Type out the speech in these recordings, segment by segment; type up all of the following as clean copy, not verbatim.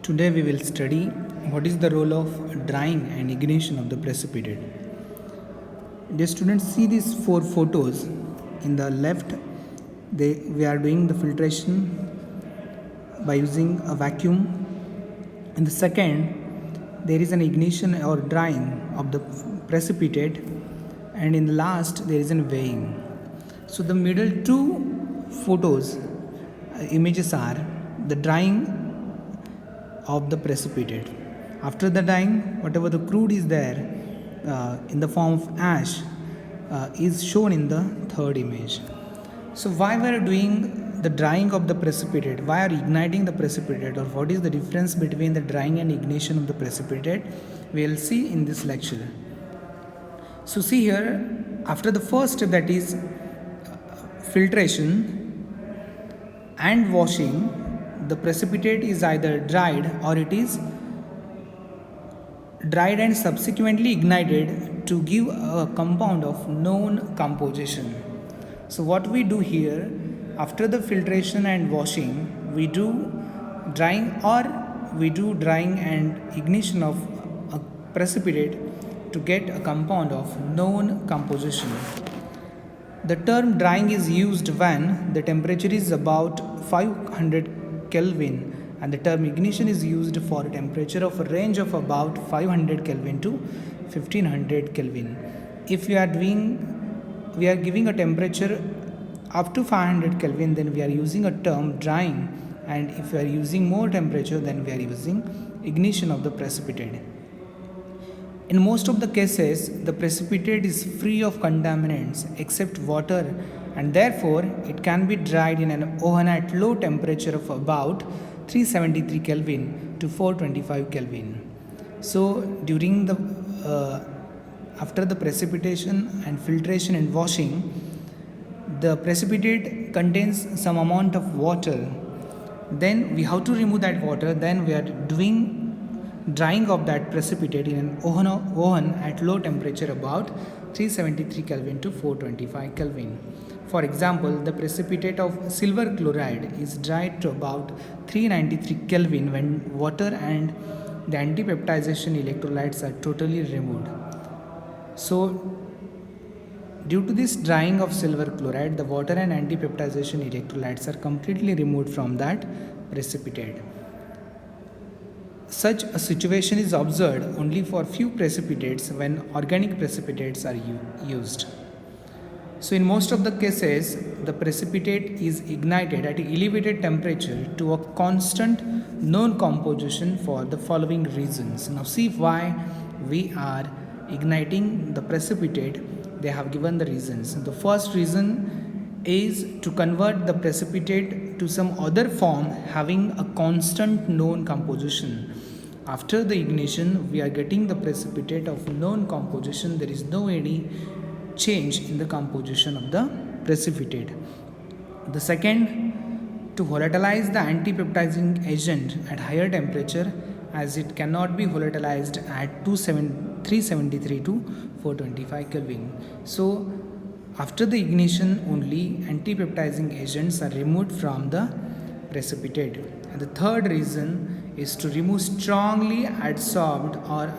Today we will study what is the role of drying and ignition of the precipitate. Dear students, see these four photos. In the left, we are doing the filtration by using a vacuum. In the second, there is an ignition or drying of the precipitate, and in the last, there is an weighing. So the middle two photos, images are the drying of the precipitate. After the drying, whatever the crude is there in the form of ash is shown in the third image. So why we are doing the drying of the precipitate? Why are igniting the precipitate, or what is the difference between the drying and ignition of the precipitate? We will see in this lecture. So see here, after the first step, that is filtration and washing, the precipitate is either dried or it is dried and subsequently ignited to give a compound of known composition. So what we do here, after the filtration and washing, we do drying and ignition of a precipitate to get a compound of known composition. The term drying is used when the temperature is about 500 Kelvin, and the term ignition is used for a temperature of a range of about 500 Kelvin to 1500 Kelvin. If we are giving a temperature up to 500 Kelvin, then we are using a term drying, and if we are using more temperature, then we are using ignition of the precipitate. In most of the cases, the precipitate is free of contaminants except water, and therefore it can be dried in an oven at low temperature of about 373 Kelvin to 425 Kelvin. So during the after the precipitation and filtration and washing, the precipitate contains some amount of water. Then we have to remove that water. Then we are doing drying of that precipitate in an oven at low temperature about 373 Kelvin to 425 Kelvin. For example, the precipitate of silver chloride is dried to about 393 Kelvin when water and the antipeptization electrolytes are totally removed. So due to this drying of silver chloride, the water and antipeptization electrolytes are completely removed from that precipitate. Such a situation is observed only for few precipitates when organic precipitates are used. So in most of the cases, the precipitate is ignited at elevated temperature to a constant known composition for the following reasons. Now see why we are igniting the precipitate. They have given the reasons. The first reason is to convert the precipitate to some other form having a constant known composition. After the ignition, we are getting the precipitate of known composition. There is no any change in the composition of the precipitate. The second, to volatilize the antipeptizing agent at higher temperature, as it cannot be volatilized at 373 to 425 Kelvin. So after the ignition only, antipeptizing agents are removed from the precipitate. And the third reason is to remove strongly adsorbed or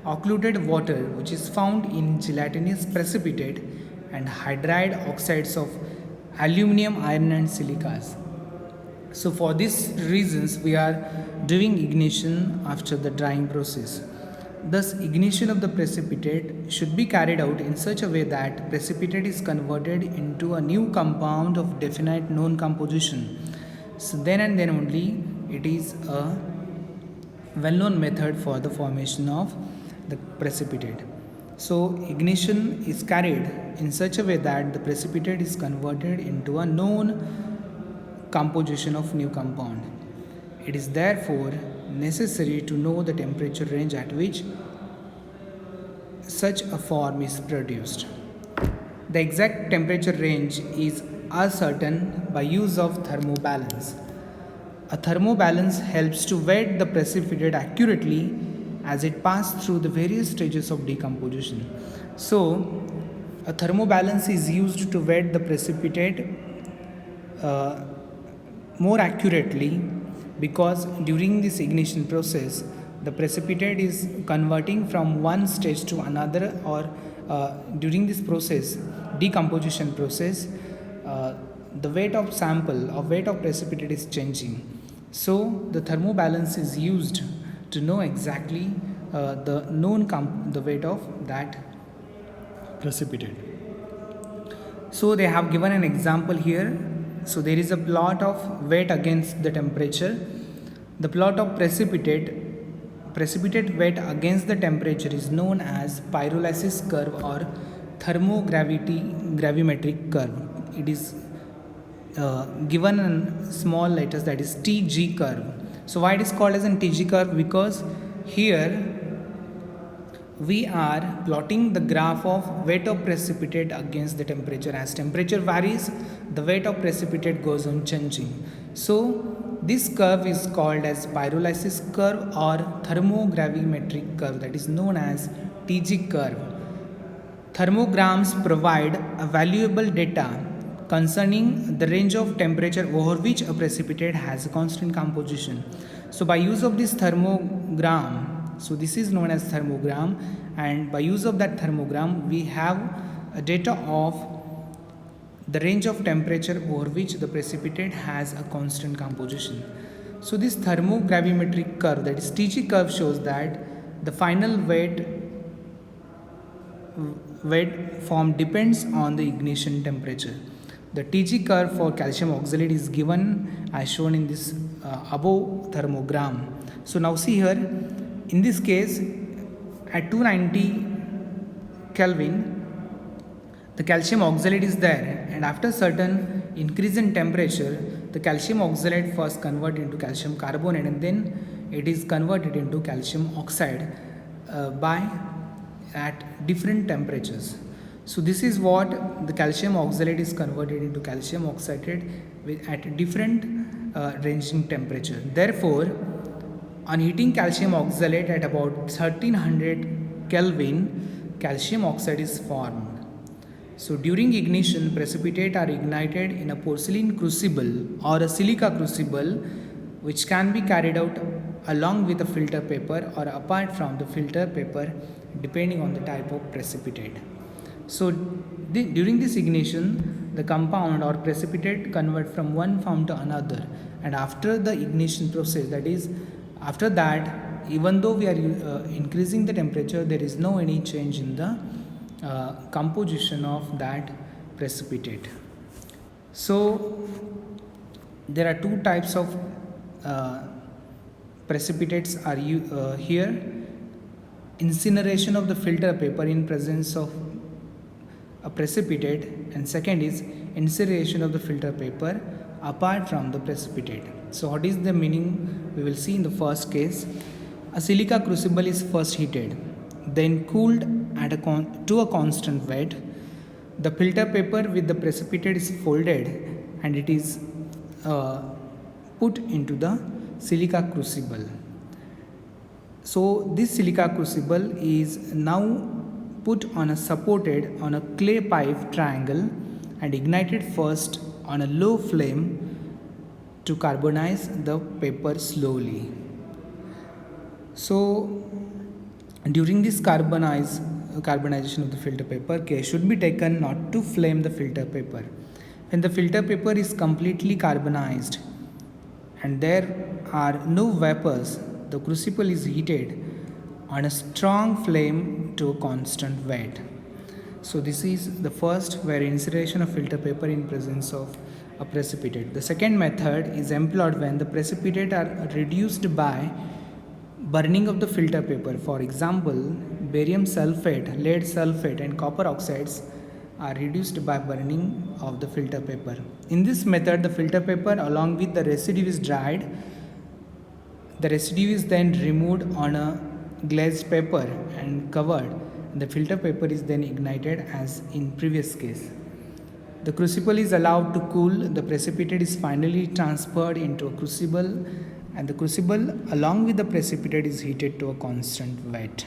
occluded water which is found in gelatinous precipitate and hydride oxides of aluminum, iron and silicas. So for these reasons we are doing ignition after the drying process. Thus ignition of the precipitate should be carried out in such a way that precipitate is converted into a new compound of definite known composition. So then and then only it is a well-known method for the formation of the precipitate. So ignition is carried in such a way that the precipitate is converted into a known composition of new compound. It is therefore necessary to know the temperature range at which such a form is produced. The exact temperature range is ascertained by use of thermobalance. A thermobalance helps to weight the precipitate accurately as it passes through the various stages of decomposition. So, a thermobalance is used to weight the precipitate more accurately because during this ignition process the precipitate is converting from one stage to another, or during this process, decomposition process, the weight of sample or weight of precipitate is changing. So the thermobalance is used to know exactly the weight of that precipitate. So they have given an example here. So there is a plot of weight against the temperature. The plot of precipitate weight against the temperature is known as pyrolysis curve or gravimetric curve. It is given in small letters, that is TG curve. So why it is called as a TG curve? Because here we are plotting the graph of weight of precipitate against the temperature. As temperature varies, the weight of precipitate goes on changing. So this curve is called as pyrolysis curve or thermogravimetric curve, that is known as TG curve. Thermograms provide a valuable data concerning the range of temperature over which a precipitate has a constant composition. So by use of this thermogram, so this is known as thermogram, and by use of that thermogram we have a data of the range of temperature over which the precipitate has a constant composition. So this thermogravimetric curve, that is TG curve, shows that the final weight form depends on the ignition temperature. The TG curve for calcium oxalate is given as shown in this above thermogram. So now see here, in this case at 290 Kelvin the calcium oxalate is there, and after certain increase in temperature the calcium oxalate first convert into calcium carbonate and then it is converted into calcium oxide at different temperatures. So this is what the calcium oxalate is converted into calcium oxide at different ranging temperature. Therefore, on heating calcium oxalate at about 1300 Kelvin, calcium oxide is formed. So during ignition, precipitate are ignited in a porcelain crucible or a silica crucible, which can be carried out along with a filter paper or apart from the filter paper depending on the type of precipitate. So during this ignition, the compound or precipitate convert from one form to another, and after the ignition process, that is after that, even though we are increasing the temperature, there is no any change in the composition of that precipitate. So there are two types of precipitates are here. Incineration of the filter paper in presence of a precipitate, and second is incineration of the filter paper apart from the precipitate. So what is the meaning? We will see in the first case. A silica crucible is first heated, then cooled to a constant weight. The filter paper with the precipitate is folded and it is put into the silica crucible. So this silica crucible is now put on a clay pipe triangle and ignited first on a low flame to carbonize the paper slowly. So during this carbonization of the filter paper, care should be taken not to flame the filter paper. When the filter paper is completely carbonized and there are no vapors, the crucible is heated on a strong flame to a constant weight. So this is the first, where incineration of filter paper in presence of a precipitate. The second method is employed when the precipitate are reduced by burning of the filter paper. For example, barium sulfate, lead sulfate and copper oxides are reduced by burning of the filter paper. In this method, the filter paper along with the residue is dried. The residue is then removed on a glazed paper and covered. The filter paper is then ignited as in previous case. The crucible is allowed to cool. The precipitate is finally transferred into a crucible, and the crucible along with the precipitate is heated to a constant weight.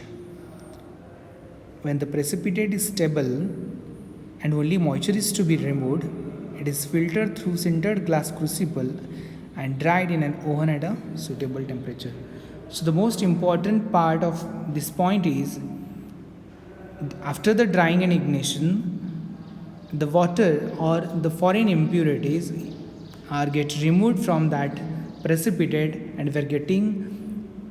When the precipitate is stable and only moisture is to be removed, it is filtered through sintered glass crucible and dried in an oven at a suitable temperature. So the most important part of this point is, after the drying and ignition, the water or the foreign impurities are get removed from that precipitate, and we are getting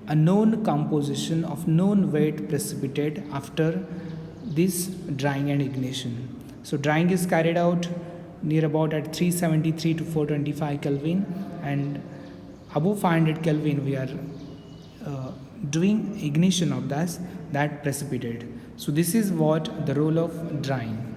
a known composition of known weight precipitate after this drying and ignition. So drying is carried out near about at 373 to 425 Kelvin, and above 500 Kelvin we are doing ignition of that precipitate. So this is what the role of drying.